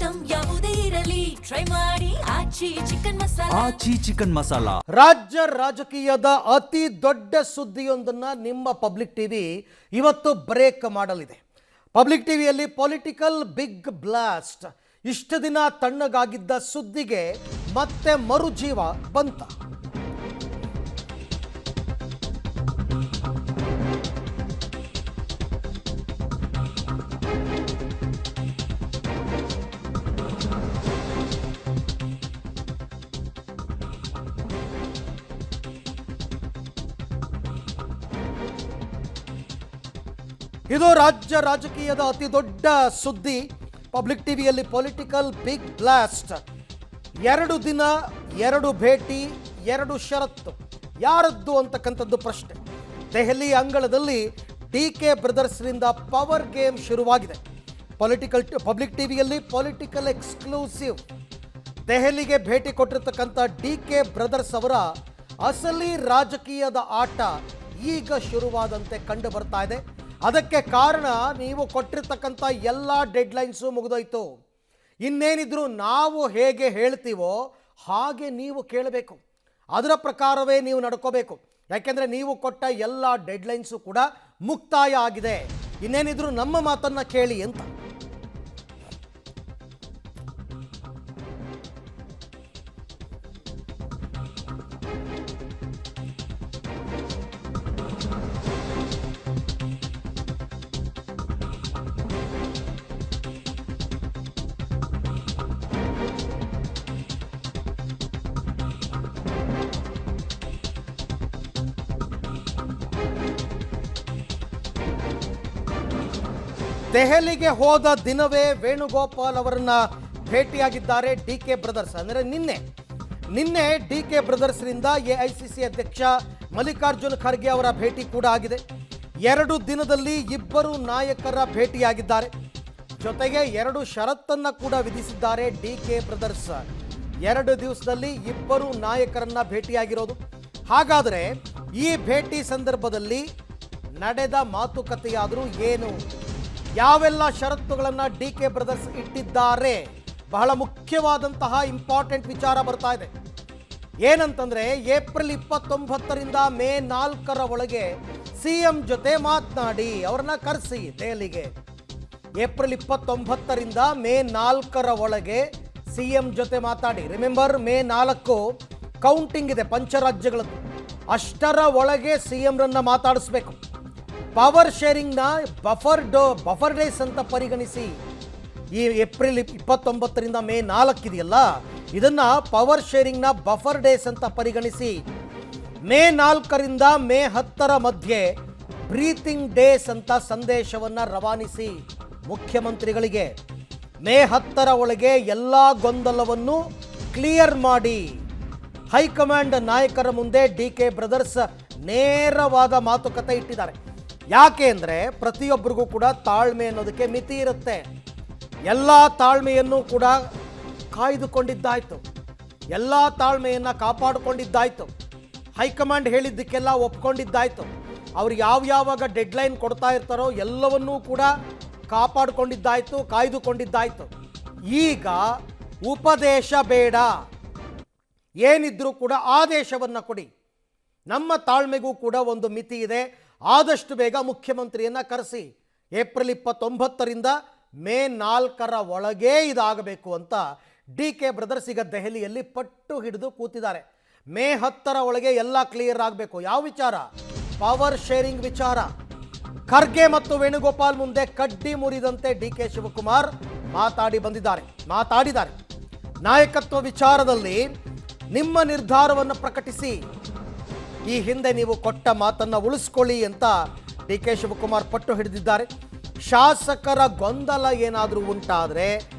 Item ಯಾವುದೇ ಇರಲಿ try ಮಾಡಿ ಆಚಿ ಚಿಕನ್ ಮಸಾಲಾ. ರಾಜ್ಯ ರಾಜಕೀಯದ ಅತಿ ದೊಡ್ಡ ಸುದ್ದಿಯೊಂದನ್ನ ನಿಮ್ಮ ಪಬ್ಲಿಕ್ ಟಿವಿ ಇವತ್ತು ಬ್ರೇಕ್ ಮಾಡಲಿದೆ. ಪಬ್ಲಿಕ್ ಟಿವಿಯಲ್ಲಿ ಪೊಲಿಟಿಕಲ್ ಬಿಗ್ ಬ್ಲಾಸ್ಟ್. ಇಷ್ಟು ದಿನ ತಣ್ಣಗಾಗಿದ್ದ ಸುದ್ದಿಗೆ ಮತ್ತೆ ಮರುಜೀವ ಬಂತ. ಇದು ರಾಜ್ಯ ರಾಜಕೀಯದ ಅತಿ ದೊಡ್ಡ ಸುದ್ದಿ. ಪಬ್ಲಿಕ್ ಟಿವಿಯಲ್ಲಿ ಪೊಲಿಟಿಕಲ್ ಬಿಗ್ ಬ್ಲಾಸ್ಟ್. 2 ದಿನ 2 ಭೇಟಿ 2 ಷರತ್ತು. ಯಾರದ್ದು ಅಂತಕ್ಕಂಥದ್ದು ಪ್ರಶ್ನೆ. ದೆಹಲಿ ಅಂಗಳದಲ್ಲಿ DK ಬ್ರದರ್ಸ್ನಿಂದ ಪವರ್ ಗೇಮ್ ಶುರುವಾಗಿದೆ. ಪಬ್ಲಿಕ್ ಟಿವಿಯಲ್ಲಿ ಪೊಲಿಟಿಕಲ್ ಎಕ್ಸ್ಕ್ಲೂಸಿವ್. ದೆಹಲಿಗೆ ಭೇಟಿ ಕೊಟ್ಟಿರ್ತಕ್ಕಂಥ DK ಬ್ರದರ್ಸ್ ಅವರ ಅಸಲಿ ರಾಜಕೀಯದ ಆಟ ಈಗ ಶುರುವಾದಂತೆ ಕಂಡು ಬರ್ತಾ ಇದೆ. ಅದಕ್ಕೆ ಕಾರಣ ನೀವು ಕೊಟ್ಟಿರ್ತಕ್ಕಂಥ ಎಲ್ಲ ಡೆಡ್ಲೈನ್ಸು ಮುಗಿದೋಯ್ತು. ಇನ್ನೇನಿದ್ರು ನಾವು ಹೇಗೆ ಹೇಳ್ತೀವೋ ಹಾಗೆ ನೀವು ಕೇಳಬೇಕು, ಅದರ ಪ್ರಕಾರವೇ ನೀವು ನಡ್ಕೋಬೇಕು. ಯಾಕೆಂದರೆ ನೀವು ಕೊಟ್ಟ ಎಲ್ಲ ಡೆಡ್ಲೈನ್ಸು ಕೂಡ ಮುಕ್ತಾಯ ಆಗಿದೆ. ಇನ್ನೇನಿದ್ರು ನಮ್ಮ ಮಾತನ್ನು ಕೇಳಿ ಅಂತ. ದೆಹಲಿಗೆ ಹೋದ ದಿನವೇ ವೇಣುಗೋಪಾಲ್ ಅವರನ್ನ ಭೇಟಿಯಾಗಿದ್ದಾರೆ DK ಬ್ರದರ್ಸ್. ಅಂದರೆ ನಿನ್ನೆ DK ಬ್ರದರ್ಸ್ನಿಂದ AICC ಅಧ್ಯಕ್ಷ ಮಲ್ಲಿಕಾರ್ಜುನ್ ಖರ್ಗೆ ಅವರ ಭೇಟಿ ಕೂಡ ಆಗಿದೆ. 2 ದಿನದಲ್ಲಿ ಇಬ್ಬರು ನಾಯಕರ ಭೇಟಿಯಾಗಿದ್ದಾರೆ. ಜೊತೆಗೆ 2 ಷರತ್ತನ್ನು ಕೂಡ ವಿಧಿಸಿದ್ದಾರೆ DK ಬ್ರದರ್ಸ್. 2 ದಿವಸದಲ್ಲಿ ಇಬ್ಬರು ನಾಯಕರನ್ನ ಭೇಟಿಯಾಗಿರೋದು. ಹಾಗಾದರೆ ಈ ಭೇಟಿ ಸಂದರ್ಭದಲ್ಲಿ ನಡೆದ ಮಾತುಕತೆಯಾದರೂ ಏನು, ಯಾವೆಲ್ಲ ಷರತ್ತುಗಳನ್ನು DK ಬ್ರದರ್ಸ್ ಇಟ್ಟಿದ್ದಾರೆ? ಬಹಳ ಮುಖ್ಯವಾದಂತಹ ಇಂಪಾರ್ಟೆಂಟ್ ವಿಚಾರ ಬರ್ತಾ ಇದೆ. ಏನಂತಂದರೆ ಏಪ್ರಿಲ್ 29ರಿಂದ ಮೇ 4ರ ಒಳಗೆ CM ಜೊತೆ ಮಾತನಾಡಿ, ಅವ್ರನ್ನ ಕರೆಸಿ ದೆಹಲಿಗೆ. ಏಪ್ರಿಲ್ 29ರಿಂದ ಮೇ 4ರ ಒಳಗೆ CM ಜೊತೆ ಮಾತಾಡಿ. ರಿಮೆಂಬರ್, ಮೇ 4 ಕೌಂಟಿಂಗ್ ಇದೆ ಪಂಚರಾಜ್ಯಗಳದ್ದು. ಅಷ್ಟರ ಒಳಗೆ CMರನ್ನ ಮಾತಾಡಿಸ್ಬೇಕು. ಪವರ್ ಶೇರಿಂಗ್ನ ಬಫರ್ ಡೇಸ್ ಅಂತ ಪರಿಗಣಿಸಿ, ಈ ಏಪ್ರಿಲ್ 29ರಿಂದ ಮೇ 4 ಇದೆಯಲ್ಲ, ಇದನ್ನು ಪವರ್ ಶೇರಿಂಗ್ನ ಬಫರ್ ಡೇಸ್ ಅಂತ ಪರಿಗಣಿಸಿ ಮೇ 4ರಿಂದ ಮೇ 10ರ ಮಧ್ಯೆ ಬ್ರೀತಿಂಗ್ ಡೇಸ್ ಅಂತ ಸಂದೇಶವನ್ನು ರವಾನಿಸಿ ಮುಖ್ಯಮಂತ್ರಿಗಳಿಗೆ. ಮೇ 10ರ ಒಳಗೆ ಎಲ್ಲ ಗೊಂದಲವನ್ನು ಕ್ಲಿಯರ್ ಮಾಡಿ. ಹೈಕಮಾಂಡ್ ನಾಯಕರ ಮುಂದೆ DK ಬ್ರದರ್ಸ್ ನೇರವಾದ ಮಾತುಕತೆ ಇಟ್ಟಿದ್ದಾರೆ. ಯಾಕೆ ಅಂದರೆ ಪ್ರತಿಯೊಬ್ಬರಿಗೂ ಕೂಡ ತಾಳ್ಮೆ ಅನ್ನೋದಕ್ಕೆ ಮಿತಿ ಇರುತ್ತೆ. ಎಲ್ಲ ತಾಳ್ಮೆಯನ್ನು ಕೂಡ ಕಾಯ್ದುಕೊಂಡಿದ್ದಾಯಿತು, ಎಲ್ಲ ತಾಳ್ಮೆಯನ್ನು ಕಾಪಾಡಿಕೊಂಡಿದ್ದಾಯಿತು. ಹೈಕಮಾಂಡ್ ಹೇಳಿದ್ದಕ್ಕೆಲ್ಲ ಒಪ್ಕೊಂಡಿದ್ದಾಯಿತು. ಅವ್ರು ಯಾವಾಗ ಡೆಡ್ಲೈನ್ ಕೊಡ್ತಾ ಇರ್ತಾರೋ ಎಲ್ಲವನ್ನೂ ಕೂಡ ಕಾಪಾಡಿಕೊಂಡಿದ್ದಾಯಿತು, ಕಾಯ್ದುಕೊಂಡಿದ್ದಾಯಿತು. ಈಗ ಉಪದೇಶ ಬೇಡ, ಏನಿದ್ರೂ ಕೂಡ ಆದೇಶವನ್ನು ಕೊಡಿ. ನಮ್ಮ ತಾಳ್ಮೆಗೂ ಕೂಡ ಒಂದು ಮಿತಿ ಇದೆ. ಆದಷ್ಟು ಬೇಗ ಮುಖ್ಯಮಂತ್ರಿಯನ್ನು ಕರೆಸಿ. ಏಪ್ರಿಲ್ 29ರಿಂದ ಮೇ 4ರ ಒಳಗೇ ಇದಾಗಬೇಕು ಅಂತ DK ಬ್ರದರ್ಸ್ ಈಗ ದೆಹಲಿಯಲ್ಲಿ ಪಟ್ಟು ಹಿಡಿದು ಕೂತಿದ್ದಾರೆ. ಮೇ 10ರ ಒಳಗೆ ಎಲ್ಲ ಕ್ಲಿಯರ್ ಆಗಬೇಕು. ಯಾವ ವಿಚಾರ? ಪವರ್ ಶೇರಿಂಗ್ ವಿಚಾರ. ಖರ್ಗೆ ಮತ್ತು ವೇಣುಗೋಪಾಲ್ ಮುಂದೆ ಕಡ್ಡಿ ಮುರಿದಂತೆ DK ಶಿವಕುಮಾರ್ ಮಾತಾಡಿದ್ದಾರೆ. ನಾಯಕತ್ವ ವಿಚಾರದಲ್ಲಿ ನಿಮ್ಮ ನಿರ್ಧಾರವನ್ನು ಪ್ರಕಟಿಸಿ, ಈ ಹಿಂದೆ ನೀವು ಕೊಟ್ಟ ಮಾತನ್ನು ಉಳಿಸ್ಕೊಳ್ಳಿ ಅಂತ DK ಶಿವಕುಮಾರ್ ಪಟ್ಟು ಹಿಡಿದಿದ್ದಾರೆ. ಶಾಸಕರ ಗೊಂದಲ ಏನಾದರೂ ಉಂಟಾದರೆ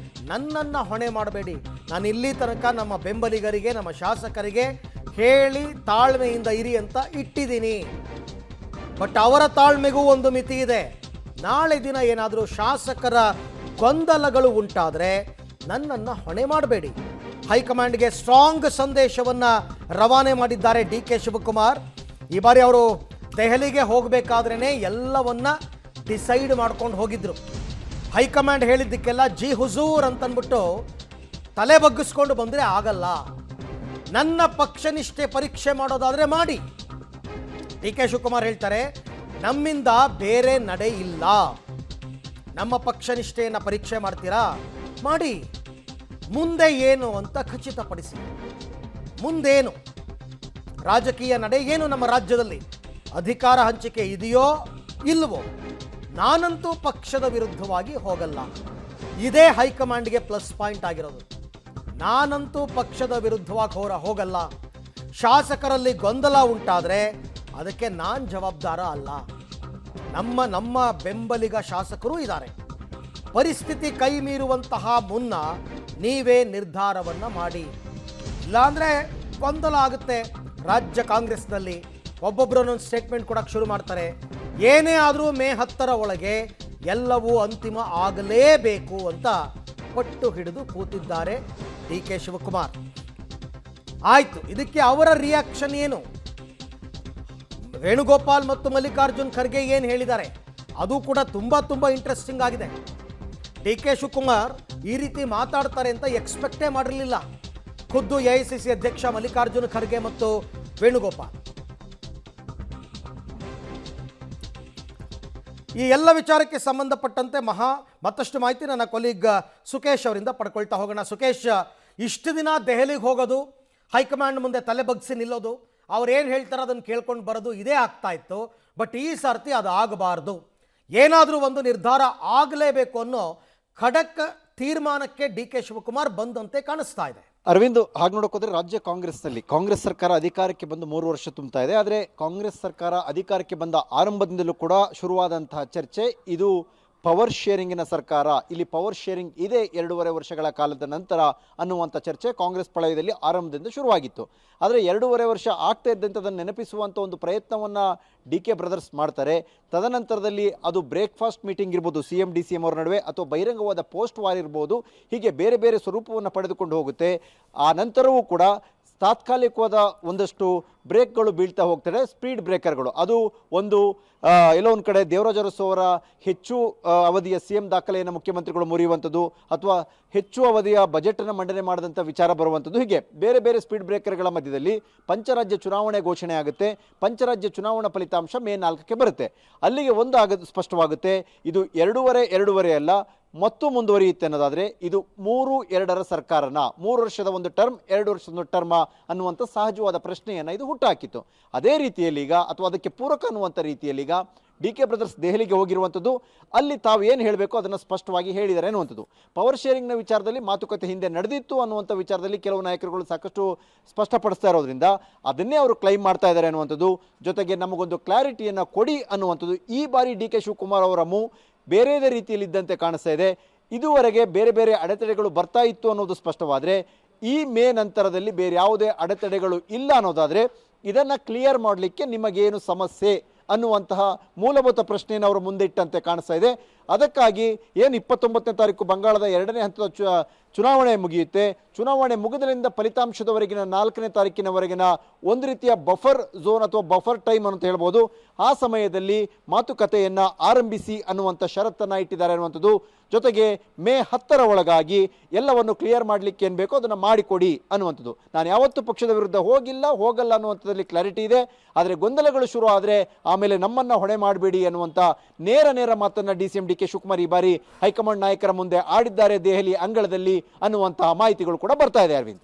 ನನ್ನನ್ನು ಹೊಣೆ ಮಾಡಬೇಡಿ. ನಾನು ಇಲ್ಲಿ ತನಕ ನಮ್ಮ ಬೆಂಬಲಿಗರಿಗೆ, ನಮ್ಮ ಶಾಸಕರಿಗೆ ಹೇಳಿ ತಾಳ್ಮೆಯಿಂದ ಇರಿ ಅಂತ ಇಟ್ಟಿದ್ದೀನಿ. ಬಟ್ ಅವರ ತಾಳ್ಮೆಗೂ ಒಂದು ಮಿತಿ ಇದೆ. ನಾಳೆ ದಿನ ಏನಾದರೂ ಶಾಸಕರ ಗೊಂದಲಗಳು ಉಂಟಾದರೆ ನನ್ನನ್ನು ಹೊಣೆ ಮಾಡಬೇಡಿ. ಹೈಕಮಾಂಡ್ಗೆ ಸ್ಟ್ರಾಂಗ್ ಸಂದೇಶವನ್ನು ರವಾನೆ ಮಾಡಿದ್ದಾರೆ DK ಶಿವಕುಮಾರ್. ಈ ಬಾರಿ ಅವರು ದೆಹಲಿಗೆ ಹೋಗಬೇಕಾದ್ರೇ ಎಲ್ಲವನ್ನ ಡಿಸೈಡ್ ಮಾಡ್ಕೊಂಡು ಹೋಗಿದ್ರು. ಹೈಕಮಾಂಡ್ ಹೇಳಿದ್ದಕ್ಕೆಲ್ಲ ಜಿ ಹುಜೂರ್ ಅಂತಂದ್ಬಿಟ್ಟು ತಲೆ ಬಗ್ಗಿಸ್ಕೊಂಡು ಬಂದರೆ ಆಗಲ್ಲ. ನನ್ನ ಪಕ್ಷನಿಷ್ಠೆ ಪರೀಕ್ಷೆ ಮಾಡೋದಾದರೆ ಮಾಡಿ. ಡಿ ಕೆ ಶಿವಕುಮಾರ್ ಹೇಳ್ತಾರೆ, ನಮ್ಮಿಂದ ಬೇರೆ ನಡೆ ಇಲ್ಲ. ನಮ್ಮ ಪಕ್ಷನಿಷ್ಠೆಯನ್ನು ಪರೀಕ್ಷೆ ಮಾಡ್ತೀರಾ, ಮಾಡಿ. ಮುಂದೆ ಏನು ಅಂತ ಖಚಿತಪಡಿಸಿ. ಮುಂದೇನು ರಾಜಕೀಯ ನಡೆ ಏನು ನಮ್ಮ ರಾಜ್ಯದಲ್ಲಿ? ಅಧಿಕಾರ ಹಂಚಿಕೆ ಇದೆಯೋ ಇಲ್ವೋ? ನಾನಂತೂ ಪಕ್ಷದ ವಿರುದ್ಧವಾಗಿ ಹೋಗಲ್ಲ. ಇದೇ ಹೈಕಮಾಂಡ್ಗೆ ಪ್ಲಸ್ ಪಾಯಿಂಟ್ ಆಗಿರೋದು. ನಾನಂತೂ ಪಕ್ಷದ ವಿರುದ್ಧವಾಗಿ ಹೋಗಲ್ಲ. ಶಾಸಕರಲ್ಲಿ ಗೊಂದಲ ಉಂಟಾದರೆ ಅದಕ್ಕೆ ನಾನು ಜವಾಬ್ದಾರ ಅಲ್ಲ. ನಮ್ಮ ಬೆಂಬಲಿಗ ಶಾಸಕರು ಇದ್ದಾರೆ. ಪರಿಸ್ಥಿತಿ ಕೈ ಮೀರುವಂತಹ ಮುನ್ನ ನೀವೇ ನಿರ್ಧಾರವನ್ನು ಮಾಡಿ. ಇಲ್ಲಾಂದರೆ ಗೊಂದಲ ಆಗುತ್ತೆ. ರಾಜ್ಯ ಕಾಂಗ್ರೆಸ್ನಲ್ಲಿ ಒಬ್ಬೊಬ್ಬರನ್ನೊಂದು ಸ್ಟೇಟ್ಮೆಂಟ್ ಕೊಡೋಕ್ಕೆ ಶುರು ಮಾಡ್ತಾರೆ. ಏನೇ ಆದರೂ ಮೇ 10ರ ಒಳಗೆ ಎಲ್ಲವೂ ಅಂತಿಮ ಆಗಲೇಬೇಕು ಅಂತ ಪಟ್ಟು ಹಿಡಿದು ಕೂತಿದ್ದಾರೆ ಡಿ ಕೆ ಶಿವಕುಮಾರ್. ಆಯಿತು, ಇದಕ್ಕೆ ಅವರ ರಿಯಾಕ್ಷನ್ ಏನು? ವೇಣುಗೋಪಾಲ್ ಮತ್ತು ಮಲ್ಲಿಕಾರ್ಜುನ್ ಖರ್ಗೆ ಏನು ಹೇಳಿದ್ದಾರೆ ಅದು ಕೂಡ ತುಂಬ ಇಂಟ್ರೆಸ್ಟಿಂಗ್ ಆಗಿದೆ. ಡಿ ಕೆ ಶಿವಕುಮಾರ್ ಈ ರೀತಿ ಮಾತಾಡ್ತಾರೆ ಅಂತ ಎಕ್ಸ್ಪೆಕ್ಟೇ ಮಾಡಿರಲಿಲ್ಲ. ಖುದ್ದು ಎಐಸಿಸಿ ಅಧ್ಯಕ್ಷ ಮಲ್ಲಿಕಾರ್ಜುನ್ ಖರ್ಗೆ ಮತ್ತು ವೇಣುಗೋಪಾಲ್ ಈ ಎಲ್ಲ ವಿಚಾರಕ್ಕೆ ಸಂಬಂಧಪಟ್ಟಂತೆ ಮತ್ತಷ್ಟು ಮಾಹಿತಿ ನನ್ನ ಕೊಲೀಗ್ ಸುಕೇಶ್ ಅವರಿಂದ ಪಡ್ಕೊಳ್ತಾ ಹೋಗೋಣ. ಸುಕೇಶ್, ಇಷ್ಟು ದಿನ ದೆಹಲಿಗೆ ಹೋಗೋದು, ಹೈಕಮಾಂಡ್ ಮುಂದೆ ತಲೆ ಬಗ್ಗಿಸಿ ನಿಲ್ಲೋದು, ಅವ್ರು ಏನು ಹೇಳ್ತಾರೆ ಅದನ್ನು ಕೇಳ್ಕೊಂಡು ಬರೋದು, ಇದೇ ಆಗ್ತಾ ಇತ್ತು. ಬಟ್ ಈ ಸರ್ತಿ ಅದು ಆಗಬಾರ್ದು. ಏನಾದರೂ ಒಂದು ನಿರ್ಧಾರ ಆಗಲೇಬೇಕು ಅನ್ನೋ ಖಡಕ್ ತೀರ್ಮಾನಕ್ಕೆ ಡಿ ಕೆ ಶಿವಕುಮಾರ್ ಬಂದಂತೆ ಕಾಣಿಸ್ತಾ ಇದೆ. ಅರವಿಂದ್, ಹಾಗೆ ನೋಡೋಕೋದ್ರೆ ರಾಜ್ಯ ಕಾಂಗ್ರೆಸ್ನಲ್ಲಿ ಕಾಂಗ್ರೆಸ್ ಸರ್ಕಾರ ಅಧಿಕಾರಕ್ಕೆ ಬಂದು 3 ವರ್ಷ ತುಂಬ್ತಾ ಇದೆ. ಆದರೆ ಕಾಂಗ್ರೆಸ್ ಸರ್ಕಾರ ಅಧಿಕಾರಕ್ಕೆ ಬಂದ ಆರಂಭದಿಂದಲೂ ಕೂಡ ಶುರುವಾದಂತಹ ಚರ್ಚೆ ಇದು ಪವರ್ ಶೇರಿಂಗಿನ ಸರ್ಕಾರ, ಇಲ್ಲಿ ಪವರ್ ಶೇರಿಂಗ್ ಇದೆ 2.5 ವರ್ಷಗಳ ಕಾಲದ ನಂತರ ಅನ್ನುವಂಥ ಚರ್ಚೆ ಕಾಂಗ್ರೆಸ್ ಪಾಳಯದಲ್ಲಿ ಆರಂಭದಿಂದ ಶುರುವಾಗಿತ್ತು. ಆದರೆ 2.5 ವರ್ಷ ಆಗ್ತಾ ಇದ್ದಂತೆ ಅದನ್ನು ನೆನಪಿಸುವಂಥ ಒಂದು ಪ್ರಯತ್ನವನ್ನು ಡಿ ಕೆ ಬ್ರದರ್ಸ್ ಮಾಡ್ತಾರೆ. ತದನಂತರದಲ್ಲಿ ಅದು ಬ್ರೇಕ್ಫಾಸ್ಟ್ ಮೀಟಿಂಗ್ ಇರ್ಬೋದು CM DCM ಅವರ ನಡುವೆ, ಅಥವಾ ಬಹಿರಂಗವಾದ ಪೋಸ್ಟ್ ವಾರ್ ಇರ್ಬೋದು, ಹೀಗೆ ಬೇರೆ ಬೇರೆ ಸ್ವರೂಪವನ್ನು ಪಡೆದುಕೊಂಡು ಹೋಗುತ್ತೆ. ಆ ನಂತರವೂ ಕೂಡ ತಾತ್ಕಾಲಿಕವಾದ ಒಂದಷ್ಟು ಬ್ರೇಕ್ಗಳು ಬೀಳ್ತಾ ಹೋಗ್ತಾರೆ, ಸ್ಪೀಡ್ ಬ್ರೇಕರ್ಗಳು. ಅದು ಒಂದು ಎಲ್ಲೋ ಒಂದು ಕಡೆ ದೇವರಾಜ ಅರಸು ಅವರ ಹೆಚ್ಚು ಅವಧಿಯ CM ದಾಖಲೆಯನ್ನು ಮುಖ್ಯಮಂತ್ರಿಗಳು ಮುರಿಯುವಂಥದ್ದು, ಅಥವಾ ಹೆಚ್ಚು ಅವಧಿಯ ಬಜೆಟನ್ನು ಮಂಡನೆ ಮಾಡಿದಂಥ ವಿಚಾರ ಬರುವಂಥದ್ದು, ಹೀಗೆ ಬೇರೆ ಬೇರೆ ಸ್ಪೀಡ್ ಬ್ರೇಕರ್ಗಳ ಮಧ್ಯದಲ್ಲಿ ಪಂಚರಾಜ್ಯ ಚುನಾವಣೆ ಘೋಷಣೆ ಆಗುತ್ತೆ. ಪಂಚರಾಜ್ಯ ಚುನಾವಣಾ ಫಲಿತಾಂಶ ಮೇ 4ಕ್ಕೆ ಬರುತ್ತೆ. ಅಲ್ಲಿಗೆ ಒಂದು ಸ್ಪಷ್ಟವಾಗುತ್ತೆ, ಇದು 2.5 ಅಲ್ಲ, ಮತ್ತು ಮುಂದುವರಿಯುತ್ತೆ ಅನ್ನೋದಾದರೆ ಇದು 3-2ರ ಸರ್ಕಾರನ, 3 ವರ್ಷದ ಒಂದು ಟರ್ಮ್, 2 ವರ್ಷದ ಒಂದು ಟರ್ಮ ಅನ್ನುವಂಥ ಸಹಜವಾದ ಪ್ರಶ್ನೆಯನ್ನು ಇದು ಹುಟ್ಟುಹಾಕಿತ್ತು. ಅದೇ ರೀತಿಯಲ್ಲಿ ಈಗ, ಅಥವಾ ಅದಕ್ಕೆ ಪೂರಕ ಅನ್ನುವಂಥ ರೀತಿಯಲ್ಲಿ ಈಗ ಡಿ ಕೆ ಬ್ರದರ್ಸ್ ದೆಹಲಿಗೆ ಹೋಗಿರುವಂಥದ್ದು. ಅಲ್ಲಿ ತಾವು ಏನು ಹೇಳಬೇಕು ಅದನ್ನು ಸ್ಪಷ್ಟವಾಗಿ ಹೇಳಿದ್ದಾರೆ ಅನ್ನುವಂಥದ್ದು. ಪವರ್ ಶೇರಿಂಗ್ನ ವಿಚಾರದಲ್ಲಿ ಮಾತುಕತೆ ಹಿಂದೆ ನಡೆದಿತ್ತು ಅನ್ನುವಂಥ ವಿಚಾರದಲ್ಲಿ ಕೆಲವು ನಾಯಕರುಗಳು ಸಾಕಷ್ಟು ಸ್ಪಷ್ಟಪಡಿಸ್ತಾ ಇರೋದ್ರಿಂದ ಅದನ್ನೇ ಅವರು ಕ್ಲೈಮ್ ಮಾಡ್ತಾ ಇದ್ದಾರೆ ಅನ್ನುವಂಥದ್ದು. ಜೊತೆಗೆ ನಮಗೊಂದು ಕ್ಲಾರಿಟಿಯನ್ನು ಕೊಡಿ ಅನ್ನುವಂಥದ್ದು ಈ ಬಾರಿ ಡಿ ಕೆ ಶಿವಕುಮಾರ್ ಅವರ ಬೇರೆ ರೀತಿಯಲ್ಲಿದ್ದಂತೆ ಕಾಣಿಸ್ತಾ ಇದೆ. ಇದುವರೆಗೆ ಬೇರೆ ಬೇರೆ ಅಡೆತಡೆಗಳು ಬರ್ತಾ ಇತ್ತು ಅನ್ನೋದು ಸ್ಪಷ್ಟವಾದರೆ, ಈ ಮೇ ನಂತರದಲ್ಲಿ ಬೇರೆ ಯಾವುದೇ ಅಡೆತಡೆಗಳು ಇಲ್ಲ ಅನ್ನೋದಾದರೆ ಇದನ್ನು ಕ್ಲಿಯರ್ ಮಾಡಲಿಕ್ಕೆ ನಿಮಗೇನು ಸಮಸ್ಯೆ ಅನ್ನುವಂತಹ ಮೂಲಭೂತ ಪ್ರಶ್ನೆಯನ್ನು ಅವರು ಮುಂದೆ ಇಟ್ಟಂತೆ ಕಾಣಿಸ್ತಾ ಇದೆ. ಅದಕ್ಕಾಗಿ ಏನು 29ನೇ ತಾರೀಕು ಬಂಗಾಳದ 2ನೇ ಹಂತದ ಚುನಾವಣೆ ಮುಗಿಯುತ್ತೆ. ಚುನಾವಣೆ ಮುಗಿದರಿಂದ ಫಲಿತಾಂಶದವರೆಗಿನ 4ನೇ ತಾರೀಕಿನವರೆಗಿನ ಒಂದು ರೀತಿಯ ಬಫರ್ ಝೋನ್ ಅಥವಾ ಬಫರ್ ಟೈಮ್ ಅಂತ ಹೇಳ್ಬೋದು. ಆ ಸಮಯದಲ್ಲಿ ಮಾತುಕತೆಯನ್ನು ಆರಂಭಿಸಿ ಅನ್ನುವಂಥ ಷರತ್ತನ್ನು ಇಟ್ಟಿದ್ದಾರೆ ಅನ್ನುವಂಥದ್ದು. ಜೊತೆಗೆ ಮೇ 10ರ ಒಳಗಾಗಿ ಎಲ್ಲವನ್ನು ಕ್ಲಿಯರ್ ಮಾಡಲಿಕ್ಕೆ ಏನು ಬೇಕೋ ಅದನ್ನು ಮಾಡಿಕೊಡಿ ಅನ್ನುವಂಥದ್ದು. ನಾನು ಯಾವತ್ತೂ ಪಕ್ಷದ ವಿರುದ್ಧ ಹೋಗಲ್ಲ ಅನ್ನುವಂಥದ್ದಲ್ಲಿ ಕ್ಲಾರಿಟಿ ಇದೆ. ಆದರೆ ಗೊಂದಲಗಳು ಶುರು ಆದರೆ ಆಮೇಲೆ ನಮ್ಮನ್ನು ಹೊಣೆ ಮಾಡಬೇಡಿ ಅನ್ನುವಂಥ ನೇರ ಮಾತನ್ನು DCM DK ಶಿವಕುಮಾರ್ ಈ ಬಾರಿ ಹೈಕಮಾಂಡ್ ನಾಯಕರ ಮುಂದೆ ಆಡಿದ್ದಾರೆ ದೆಹಲಿ ಅಂಗಳದಲ್ಲಿ ಅನ್ನುವಂತಹ ಮಾಹಿತಿಗಳು ಕೂಡ ಬರ್ತಾ ಇದೆ. ಅರವಿಂದ್,